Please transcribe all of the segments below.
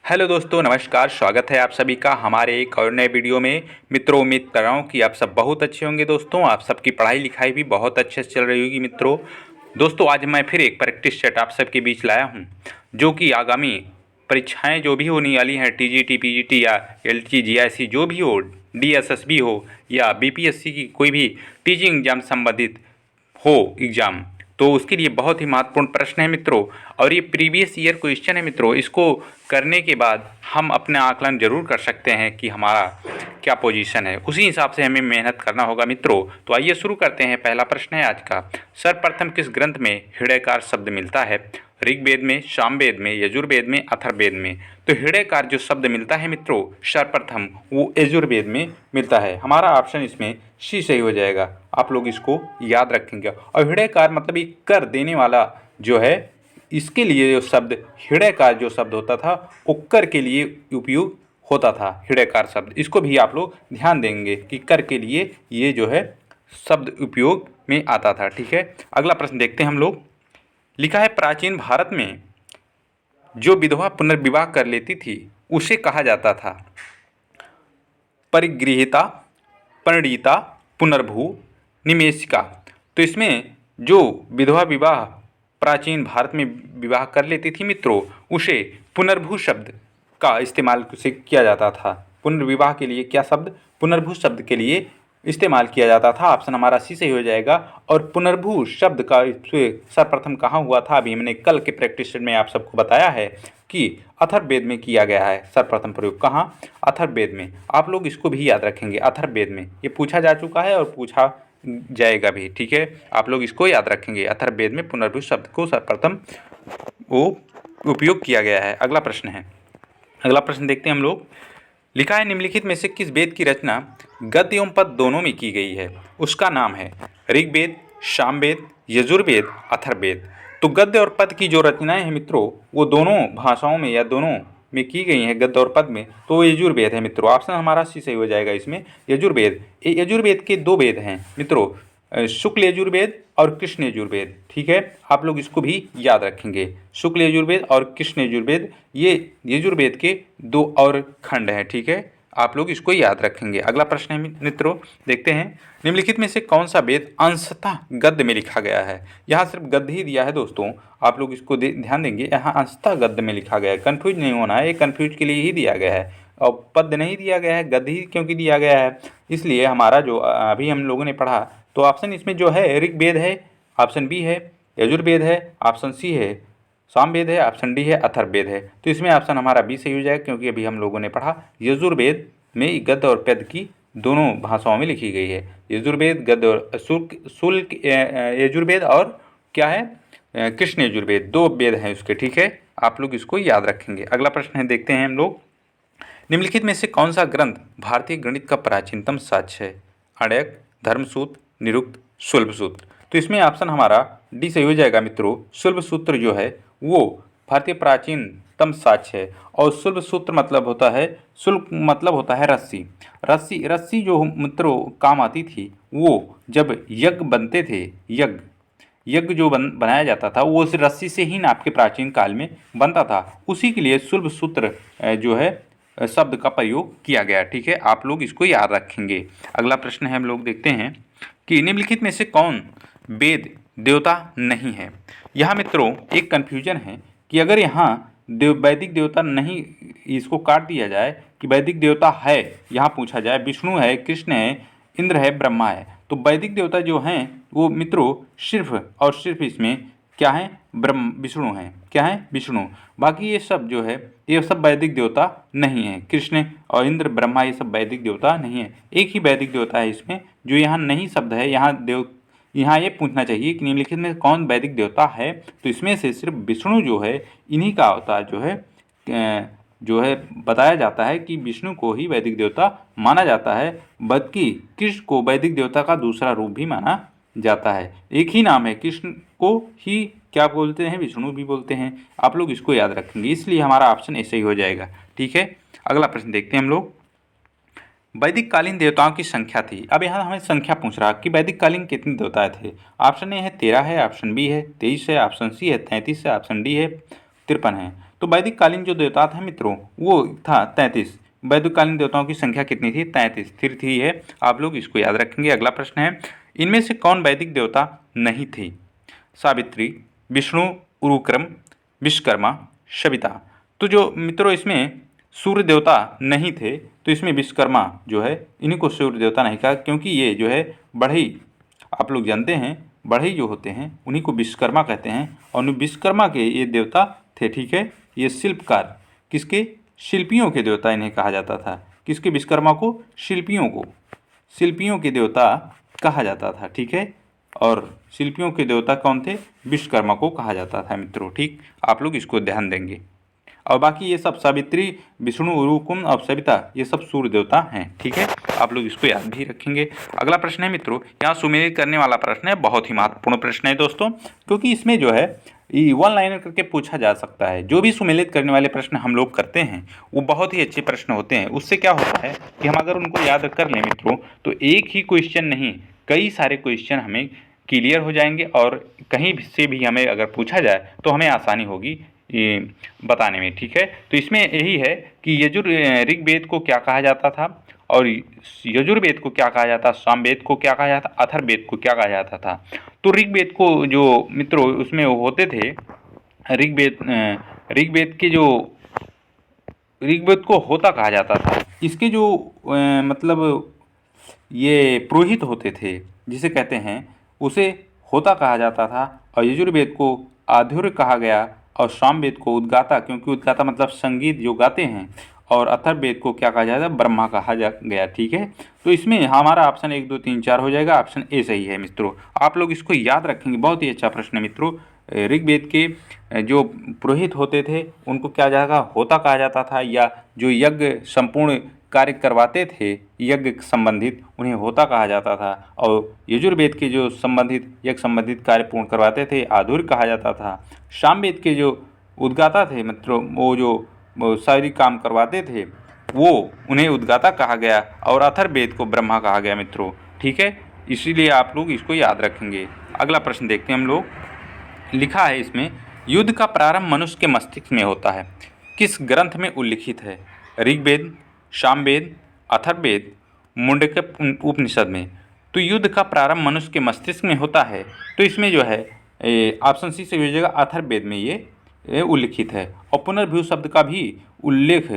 Hello दोस्तों, नमस्कार। स्वागत है आप सभी का हमारे एक और नए वीडियो में। मित्रों, उम्मीद कर रहा हूँ कि आप सब बहुत अच्छे होंगे। दोस्तों, आप सबकी पढ़ाई लिखाई भी बहुत अच्छे से चल रही होगी। दोस्तों, आज मैं फिर एक प्रैक्टिस सेट आप सबके बीच लाया हूँ, जो कि आगामी परीक्षाएं जो भी होने वाली हैं, टीजीटी, पीजीटी या एलटी, जीआईसी जो भी हो, डीएसएसबी हो या बीपीएससी की कोई भी टीचिंग एग्जाम संबंधित हो एग्ज़ाम, तो उसके लिए बहुत ही महत्वपूर्ण प्रश्न है मित्रों। और ये प्रीवियस ईयर क्वेश्चन है मित्रों। इसको करने के बाद हम अपना आकलन जरूर कर सकते हैं कि हमारा क्या पोजीशन है। उसी हिसाब से हमें मेहनत करना होगा मित्रों। तो आइए शुरू करते हैं। पहला प्रश्न है आज का। सर्वप्रथम किस ग्रंथ में हृदयकार शब्द मिलता है? ऋग्वेद में, सामवेद में, यजुर्वेद में, अथर्ववेद में? तो हृदयकार जो शब्द मिलता है मित्रों सर्वप्रथम, वो यजुर्वेद में मिलता है। हमारा ऑप्शन इसमें सी सही हो जाएगा। आप लोग इसको याद रखेंगे। और हृदयकार मतलब ये कर देने वाला जो है, इसके लिए जो शब्द हृदयकार जो शब्द होता था वो कर के लिए उपयोग होता था। हृदयकार शब्द, इसको भी आप लोग ध्यान देंगे कि कर के लिए ये जो है शब्द उपयोग में आता था। ठीक है, अगला प्रश्न देखते हैं हम लोग। लिखा है, प्राचीन भारत में जो विधवा पुनर्विवाह कर लेती थी उसे कहा जाता था परिगृहिता, परिणीता, पुनर्भू, निमेशिका। तो इसमें जो विधवा विवाह प्राचीन भारत में विवाह कर लेती थी मित्रों, उसे पुनर्भू शब्द का इस्तेमाल उसे किया जाता था। पुनर्विवाह के लिए क्या शब्द? पुनर्भू शब्द के लिए इस्तेमाल किया जाता था। ऑप्शन हमारा सी सही हो जाएगा। और पुनर्भू शब्द का सर्वप्रथम कहाँ हुआ था? अभी हमने कल के प्रैक्टिस में आप सबको बताया है कि अथर्ववेद में किया गया है सर्वप्रथम प्रयोग। कहाँ? अथर्ववेद में। आप लोग इसको भी याद रखेंगे, अथर्ववेद में ये पूछा जा चुका है और पूछा जाएगा भी। ठीक है, आप लोग इसको याद रखेंगे। अथर्ववेद में पुनर्भू शब्द को सर्वप्रथम वो उपयोग किया गया है। अगला प्रश्न है। अगला प्रश्न देखते हैं हम लोग। लिखा है, निम्नलिखित में से किस वेद की रचना गद्य एवं पद दोनों में की गई है? उसका नाम है ऋग्वेद, सामवेद, यजुर्वेद, अथर्ववेद। तो गद्य और पद की जो रचनाएं हैं मित्रों, वो दोनों भाषाओं में या दोनों में की गई हैं, गद्य और पद में। तो यजुर्वेद है मित्रों। ऑप्शन हमारा सी सही हो जाएगा इसमें, यजुर्वेद। यजुर्वेद के दो वेद हैं मित्रों, शुक्ल यजुर्वेद और कृष्ण यजुर्वेद। ठीक है, आप लोग इसको भी याद रखेंगे। शुक्ल यजुर्वेद और कृष्ण यजुर्वेद, ये यजुर्वेद के दो और खंड हैं। ठीक है, आप लोग इसको याद रखेंगे। अगला प्रश्न है मित्रों, देखते हैं। निम्नलिखित में से कौन सा वेद अंशतः गद्य में लिखा गया है? यहाँ सिर्फ गद्य ही दिया है दोस्तों, आप लोग इसको ध्यान देंगे। यहाँ अंशतः गद्य में लिखा गया है, कन्फ्यूज नहीं होना है, ये कन्फ्यूज के लिए ही दिया गया है। और पद नहीं दिया गया है, गद्य ही क्योंकि दिया गया है, इसलिए हमारा जो अभी हम लोगों ने पढ़ा, तो ऑप्शन इसमें जो है ऋग्वेद है, ऑप्शन बी है, यजुर्वेद है, ऑप्शन सी है, सामवेद है, ऑप्शन डी है, अथर्ववेद है। तो इसमें ऑप्शन हमारा बी सही हो जाएगा, क्योंकि अभी हम लोगों ने पढ़ा यजुर्वेद में गद्य और पद की दोनों भाषाओं में लिखी गई है। यजुर्वेद गद्य और शुल्क यजुर्वेद और क्या है कृष्ण यजुर्वेद, दो वेद हैं उसके। ठीक है, आप लोग इसको याद रखेंगे। अगला प्रश्न है, देखते हैं हम लोग। निम्नलिखित में से कौन सा ग्रंथ भारतीय गणित का प्राचीनतम साक्ष्य है? आर्यक, धर्मसूत्र, निरुक्त, शुल्बसूत्र। तो इसमें ऑप्शन हमारा डी सही हो जाएगा मित्रों। शुल्बसूत्र जो है वो भारतीय प्राचीनतम साक्ष्य है। और शुल्बसूत्र मतलब होता है, शुल्क मतलब होता है रस्सी। रस्सी जो मित्रों काम आती थी, वो जब यज्ञ बनते थे, यज्ञ जो बनाया जाता था, वो उस रस्सी से ही नाप के प्राचीन काल में बनता था। उसी के लिए शुल्बसूत्र जो है शब्द का प्रयोग किया गया। ठीक है, आप लोग इसको याद रखेंगे। अगला प्रश्न है, हम लोग देखते हैं कि निम्नलिखित में से कौन वेद देवता नहीं है? यहाँ मित्रों एक कन्फ्यूजन है कि अगर यहाँ वैदिक देवता नहीं, इसको काट दिया जाए कि वैदिक देवता है, यहाँ पूछा जाए विष्णु है, कृष्ण है, इंद्र है, ब्रह्मा है, तो वैदिक देवता जो हैं वो मित्रों सिर्फ और सिर्फ इसमें क्या है? ब्रह्म, विष्णु हैं। क्या है? विष्णु। बाकी ये सब जो है ये सब वैदिक देवता नहीं है। कृष्ण और इंद्र, ब्रह्मा, ये सब वैदिक देवता नहीं है। एक ही वैदिक देवता है इसमें जो यहाँ नहीं शब्द है। यहाँ ये पूछना चाहिए कि निम्नलिखित में कौन वैदिक देवता है, तो इसमें से सिर्फ विष्णु जो है, इन्हीं का अवतार जो है बताया जाता है कि विष्णु को ही वैदिक देवता माना जाता है। बल्कि कृष्ण को वैदिक देवता का दूसरा रूप भी माना जाता है। एक ही नाम है, कृष्ण को ही क्या बोलते हैं? विष्णु भी बोलते हैं। आप लोग इसको याद रखेंगे, इसलिए हमारा ऑप्शन ऐसे ही हो जाएगा। ठीक है, अगला प्रश्न देखते हैं हम लोग। वैदिक कालीन देवताओं की संख्या थी। अब यहाँ हमें संख्या पूछ रहा कि वैदिक कालीन कितने देवता थे। ऑप्शन ए है 13 है, ऑप्शन बी है 23 है, ऑप्शन सी है 33 है, ऑप्शन डी है 53 है। तो वैदिक कालीन जो देवता था मित्रों वो था 33। वैदिक कालीन देवताओं की संख्या कितनी थी? 33। 33 है, आप लोग इसको याद रखेंगे। अगला प्रश्न है, इनमें से कौन वैदिक देवता नहीं थे? सावित्री, विष्णु, उरुक्रम, विश्वकर्मा, सविता। तो जो मित्रों इसमें सूर्य देवता नहीं थे, तो इसमें विश्वकर्मा जो है इन्हीं को सूर्य देवता नहीं कहा, क्योंकि ये जो है बढ़ई, आप लोग जानते हैं बढ़ई जो होते हैं उन्हीं को विश्वकर्मा कहते हैं, और विश्वकर्मा के ये देवता थे। ठीक है, ये शिल्पकार, किसके? शिल्पियों के देवता इन्हें कहा जाता था। किसके? विश्वकर्मा को शिल्पियों के देवता कहा जाता था। ठीक है, और शिल्पियों के देवता कौन थे? विश्वकर्मा को कहा जाता था मित्रों। ठीक, आप लोग इसको ध्यान देंगे। और बाकी ये सब सावित्री, विष्णु, उरुकुम और सविता ये सब सूर्य देवता हैं। ठीक है, आप लोग इसको याद भी रखेंगे। अगला प्रश्न है मित्रों, यहाँ सुमेलित करने वाला प्रश्न है, बहुत ही महत्वपूर्ण प्रश्न है दोस्तों, क्योंकि इसमें जो है ये वन लाइनर करके पूछा जा सकता है। जो भी सुमेलित करने वाले प्रश्न हम लोग करते हैं वो बहुत ही अच्छे प्रश्न होते हैं। उससे क्या होता है कि हम अगर उनको याद कर लें मित्रों, तो एक ही क्वेश्चन नहीं कई सारे क्वेश्चन हमें क्लियर हो जाएंगे, और कहीं से भी हमें अगर पूछा जाए तो हमें आसानी होगी ये बताने में। ठीक है, तो इसमें यही है कि ऋग्वेद को क्या कहा जाता था, और यजुर्वेद को क्या कहा जाता, सामवेद को क्या कहा जाता, अथर्ववेद को क्या कहा जाता था। तो ऋग्वेद को जो मित्रों उसमें होते थे, ऋग्वेद को होता कहा जाता था। इसके जो मतलब ये पुरोहित होते थे जिसे कहते हैं, उसे होता कहा जाता था, और यजुर्वेद को आध्वर्य कहा गया, और सामवेद को उद्गाता, क्योंकि उद्गाता मतलब संगीत जो गाते हैं, और अथर्ववेद को क्या कहा जाता है? ब्रह्मा कहा गया। ठीक है, तो इसमें हमारा ऑप्शन 1 2 3 4 हो जाएगा, ऑप्शन ए सही है मित्रों। आप लोग इसको याद रखेंगे, बहुत ही अच्छा प्रश्न है मित्रों। ऋग्वेद के जो पुरोहित होते थे उनको क्या जाएगा? होता कहा जाता था, या जो यज्ञ संपूर्ण कार्य करवाते थे यज्ञ संबंधित, उन्हें होता कहा जाता था। और यजुर्वेद के जो संबंधित यज्ञ संबंधित कार्य पूर्ण करवाते थे आधुर्य कहा जाता था। सामवेद के जो उद्गाता थे मित्रों, वो जो शारीरिक काम करवाते थे वो उन्हें उद्गाता कहा गया, और अथर्ववेद को ब्रह्मा कहा गया मित्रों। ठीक है, इसीलिए आप लोग इसको याद रखेंगे। अगला प्रश्न देखते हैं हम लोग। लिखा है इसमें, युद्ध का प्रारंभ मनुष्य के मस्तिष्क में होता है, किस ग्रंथ में उल्लिखित है? ऋग्वेद, सामवेद, अथर्ववेद, मुंडक उपनिषद में। तो युद्ध का प्रारंभ मनुष्य के मस्तिष्क में होता है, तो इसमें जो है ऑप्शन सी से हो जाएगा, अथर्ववेद में ये उल्लिखित है। और पुनर्भू शब्द का भी उल्लेख,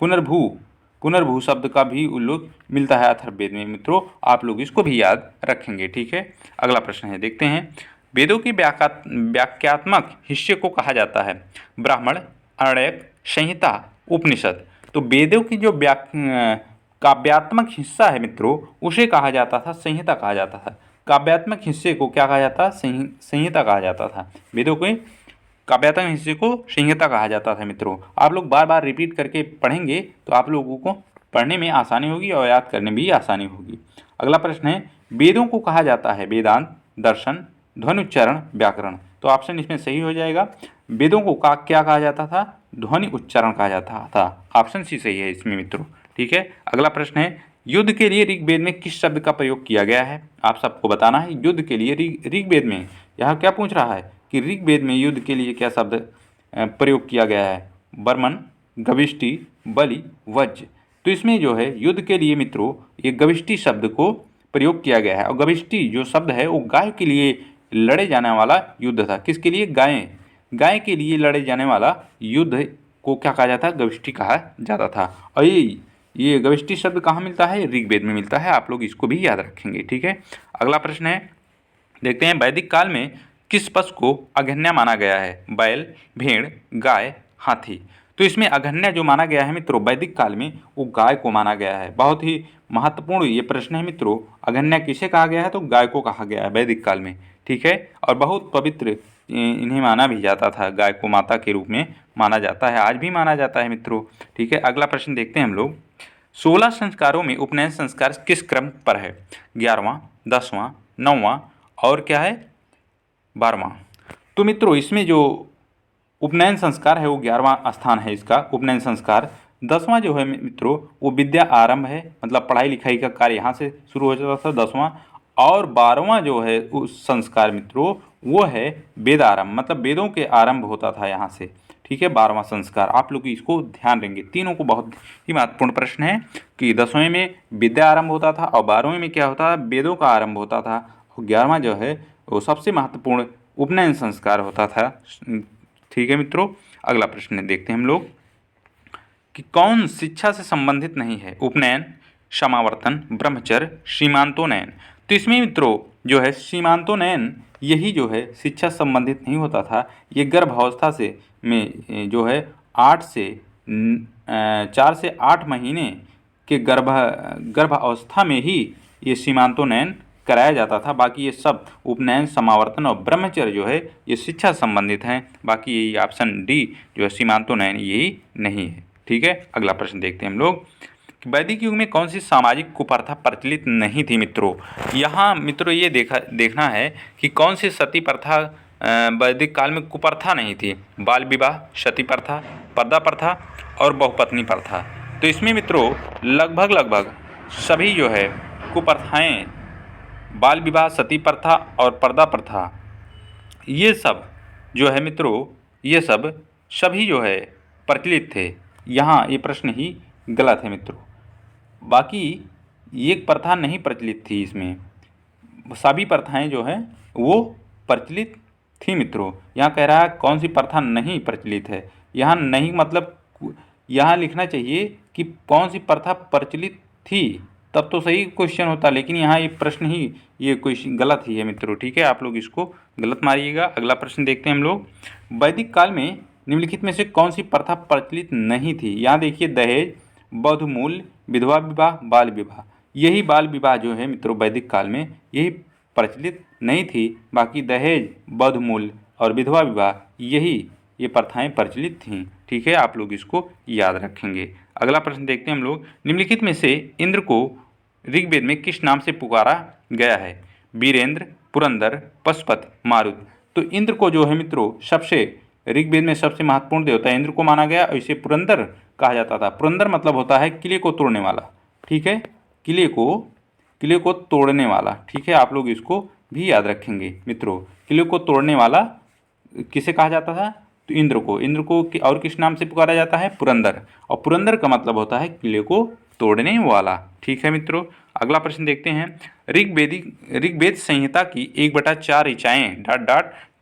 पुनर्भू शब्द का भी उल्लेख मिलता है अथर्ववेद में मित्रों। आप लोग इसको भी याद रखेंगे। ठीक है, अगला प्रश्न है, देखते हैं। वेदों के व्याख्यात्मक हिस्से को कहा जाता है? ब्राह्मण, आरण्यक, संहिता, उपनिषद। तो वेदों की जो काव्यात्मक हिस्सा है मित्रों उसे कहा जाता था संहिता कहा जाता था। काव्यात्मक हिस्से को क्या कहा जाता? संहिता कहा जाता था। वेदों के काव्यात्मक हिस्से को संहिता कहा जाता था मित्रों। आप लोग बार बार रिपीट करके पढ़ेंगे तो आप लोगों को पढ़ने में आसानी होगी और याद करने में भी आसानी होगी। अगला प्रश्न है, वेदों को कहा जाता है वेदांत, दर्शन, ध्वनि उच्चारण, व्याकरण। तो ऑप्शन इसमें सही हो जाएगा। वेदों को क्या कहा जाता था? ध्वनि उच्चारण कहा जाता था। ऑप्शन सी सही है इसमें मित्रों। ठीक है, अगला प्रश्न है, युद्ध के लिए ऋग्वेद में किस शब्द का प्रयोग किया गया है? आप सबको बताना है। युद्ध के लिए ऋग्वेद में, यहाँ क्या पूछ रहा है कि ऋग्वेद में युद्ध के लिए क्या शब्द प्रयोग किया गया है? बर्मन, गविष्टि, बलि, वज्र। तो इसमें जो है युद्ध के लिए मित्रों ये गविष्टि शब्द को प्रयोग किया गया है। और गविष्टि जो शब्द है वो गाय के लिए लड़े जाने वाला युद्ध था। किसके लिए? गाय के लिए लड़े जाने वाला युद्ध को क्या कहा जाता है? गविष्टि कहा जाता था। और ये गविष्टि शब्द कहाँ मिलता है? ऋग्वेद में मिलता है। आप लोग इसको भी याद रखेंगे। ठीक है, अगला प्रश्न है, देखते हैं। वैदिक काल में किस पशु को अघन्या माना गया है? बैल, भेड़, गाय, हाथी। तो इसमें अघन्या जो माना गया है मित्रों वैदिक काल में वो गाय को माना गया है। बहुत ही महत्वपूर्ण ये प्रश्न है मित्रों। अघन्या किसे कहा गया है? तो गाय को कहा गया है वैदिक काल में। ठीक है, और बहुत पवित्र इन्हें माना भी जाता था। गाय को माता के रूप में माना जाता है, आज भी माना जाता है मित्रों। ठीक है, अगला प्रश्न देखते हैं हम लोग। 16 संस्कारों में उपनयन संस्कार किस क्रम पर है? 11वां, 10वां, 9वां और क्या है 12वां। तो मित्रों इसमें जो उपनयन संस्कार है वो 11वां स्थान है इसका उपनयन संस्कार। 10वां जो है मित्रों वो विद्या आरंभ है, मतलब पढ़ाई लिखाई का कार्य यहाँ से शुरू हो जाता था 10वां। और 12वां जो है उस संस्कार मित्रों वो है वेद आरंभ, मतलब वेदों के आरंभ होता था यहाँ से। ठीक है। 12वां संस्कार, आप लोग इसको ध्यान देंगे। तीनों को बहुत ही महत्वपूर्ण प्रश्न है कि 10वें में विद्या आरंभ होता था और 12वें में क्या होता था, वेदों का आरंभ होता था, और 11वां जो है वो सबसे महत्वपूर्ण उपनयन संस्कार होता था। ठीक है मित्रों, अगला प्रश्न देखते हैं हम लोग कि कौन शिक्षा से संबंधित नहीं है। उपनयन, समावर्तन, ब्रह्मचर्य, सीमांतोन्नयन। तो इसमें मित्रों जो है सीमांतोन्नयन यही जो है शिक्षा संबंधित नहीं होता था। ये गर्भावस्था से में जो है 4 से 8 महीने के गर्भावस्था में ही ये सीमांतोन्नयन कराया जाता था। बाकी ये सब उपनयन, समावर्तन और ब्रह्मचर्य जो है ये शिक्षा संबंधित हैं। बाकी यही ऑप्शन डी जो है सीमांतोन्नयन यही नहीं है। ठीक है, अगला प्रश्न देखते हैं हम लोग। वैदिक युग में कौन सी सामाजिक कुप्रथा प्रचलित नहीं थी मित्रों। यहाँ मित्रों ये देखना है कि कौन सी सती प्रथा वैदिक काल में कुप्रथा नहीं थी। बाल विवाह, सती प्रथा, पर्दा प्रथा और बहुपत्नी प्रथा। तो इसमें मित्रों लगभग सभी जो है कुप्रथाएँ, बाल विवाह, सती प्रथा और पर्दा प्रथा, ये सब जो है मित्रों ये सब सभी जो है प्रचलित थे। यहाँ ये प्रश्न ही गलत है मित्रों। बाकी एक प्रथा नहीं प्रचलित थी, इसमें सभी प्रथाएं जो हैं वो प्रचलित थी मित्रों। यहाँ कह रहा है कौन सी प्रथा नहीं प्रचलित है। यहाँ नहीं मतलब यहाँ लिखना चाहिए कि कौन सी प्रथा प्रचलित थी, तब तो सही क्वेश्चन होता, लेकिन यहाँ ये प्रश्न ही ये क्वेश्चन गलत ही है मित्रों। ठीक है, आप लोग इसको गलत मारिएगा। अगला प्रश्न देखते हैं हम लोग। वैदिक काल में निम्नलिखित में से कौन सी प्रथा प्रचलित नहीं थी। यहाँ देखिए दहेज, बौद्ध मूल्य, विधवा विवाह, बाल विवाह। यही बाल विवाह जो है मित्रों वैदिक काल में यही प्रचलित नहीं थी। बाकी दहेज, बौद्ध मूल्य और विधवा विवाह यही ये प्रथाएं प्रचलित थीं। ठीक है, आप लोग इसको याद रखेंगे। अगला प्रश्न देखते हैं हम लोग। निम्नलिखित में से इंद्र को ऋग्वेद में किस नाम से पुकारा गया है। वीरेंद्र, पुरंदर, पशुपति, मारुत। तो इंद्र को जो है मित्रों सबसे ऋग्वेद में सबसे महत्वपूर्ण देवता इंद्र को माना गया और इसे पुरंदर कहा जाता था। पुरंदर मतलब होता है किले को तोड़ने वाला। ठीक है, किले को तोड़ने वाला। ठीक है, आप लोग इसको भी याद रखेंगे मित्रों। किले को तोड़ने वाला किसे कहा जाता था, तो इंद्र को और किस नाम से पुकारा जाता है, पुरंदर। और पुरंदर का मतलब होता है किले को तोड़ने वाला। ठीक है मित्रों, अगला प्रश्न देखते हैं। ऋग्वेद संहिता की 1/4 ऋचाएँ ...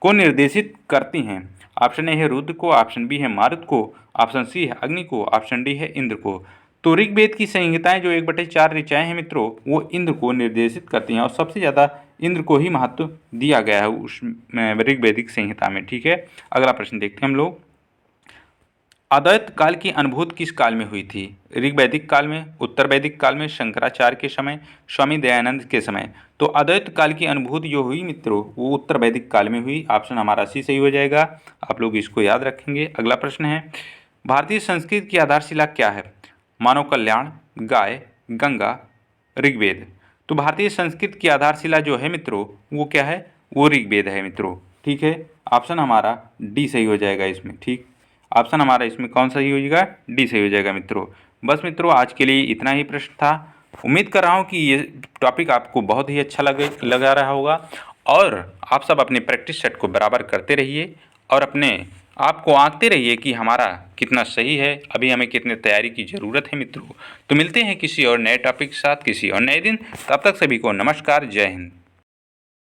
को निर्देशित करती हैं। ऑप्शन ए है रुद्र को, ऑप्शन बी है मारुत को, ऑप्शन सी है अग्नि को, ऑप्शन डी है इंद्र को। तो ऋग्वेद की संहिताएं जो 1/4 ऋचाएँ हैं मित्रों वो इंद्र को निर्देशित करती हैं और सबसे ज़्यादा इंद्र को ही महत्व दिया गया है उस ऋग्वेदिक संहिता में। ठीक है, अगला प्रश्न देखते हैं हम लोग। अद्वैत काल की अनुभूति किस काल में हुई थी। ऋग्वैदिक काल में, उत्तर वैदिक काल में, शंकराचार्य के समय, स्वामी दयानंद के समय। तो अद्वैत काल की अनुभूति जो हुई मित्रों वो उत्तर वैदिक काल में हुई। ऑप्शन हमारा सी सही हो जाएगा, आप लोग इसको याद रखेंगे। अगला प्रश्न है भारतीय संस्कृति की आधारशिला क्या है। मानव कल्याण, गाय, गंगा, ऋग्वेद। तो भारतीय संस्कृति की आधारशिला जो है मित्रों वो क्या है, वो ऋग्वेद है मित्रों। ठीक है, ऑप्शन हमारा डी सही हो जाएगा इसमें। ठीक, ऑप्शन हमारा इसमें कौन सा ही हो जाएगा, डी सही हो जाएगा मित्रों। बस मित्रों आज के लिए इतना ही प्रश्न था। उम्मीद कर रहा हूँ कि ये टॉपिक आपको बहुत ही अच्छा लगा रहा होगा और आप सब अपने प्रैक्टिस सेट को बराबर करते रहिए और अपने आप को आंकते रहिए कि हमारा कितना सही है, अभी हमें कितने तैयारी की ज़रूरत है मित्रों। तो मिलते हैं किसी और नए टॉपिक के साथ किसी और नए दिन। तब तक सभी को नमस्कार, जय हिंद।